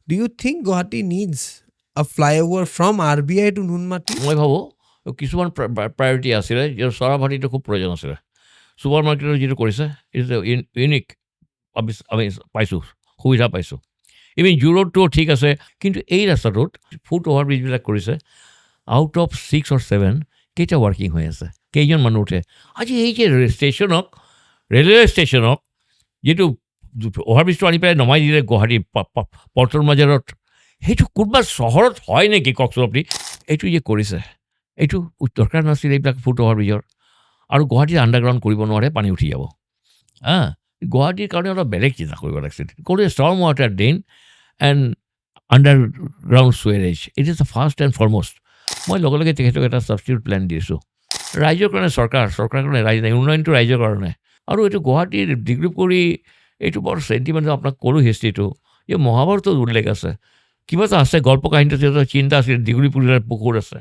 Do you think Guwahati needs a flyover from RBI to Nunmati? মই ভাবোঁ কিছুমান priority আছিলে চৰাভাটিটো খুব প্ৰয়োজন আছিলে ছুপাৰ মাৰ্কেটৰ যিটো কৰিছে ইটছ ইউনিক আমি পাইছোঁ সুবিধা পাইছোঁ ইভিন জু ৰোডটোও ঠিক আছে কিন্তু এই ৰাস্তাটোত ফুট অভাৰ ব্ৰিজবিলাক কৰিছে আউট অফ 6 or 7 কেইটা ৱাৰ্কিং হৈ আছে কেইজন মানুহ উঠে আজি এই যে ৰেলৱে ষ্টেচনক যিটো অভাৰব্ৰিজটো আনি পেলাই নমাই দিলে গুৱাহাটী পল্টন বজাৰত সেইটো কোনোবা চহৰত হয় নেকি কওকচোন আপুনি এইটো যে কৰিছে এইটো দৰকাৰ নাছিল এইবিলাক ফুট অভাৰব্ৰিজৰ আৰু গুৱাহাটীত আণ্ডাৰগ্ৰাউণ্ড কৰিব নোৱাৰে পানী উঠি যাব গুৱাহাটীৰ কাৰণে অলপ বেলেগ চিন্তা কৰিব লাগিছিল ক'লে storm water drain and underground sewerage it is the first and foremost মই লগে লগে তেখেতক এটা ছাবষ্টিটিউট প্লেন দিছোঁ ৰাইজৰ কাৰণে চৰকাৰৰ কাৰণে ৰাইজ নাই উন্নয়নটো ৰাইজৰ কাৰণে আৰু এইটো গুৱাহাটীৰ ডিগ্ৰী কৰি এইটো বৰ চেণ্টিমেণ্ট আপোনাক ক'লোঁ হিষ্ট্ৰীটো এই মহাভাৰতত উল্লেখ আছে কিবা এটা আছে গল্প কাহিনীটো চিন্তা আছিল দীঘলী পুখুৰীৰ পুখুৰ আছে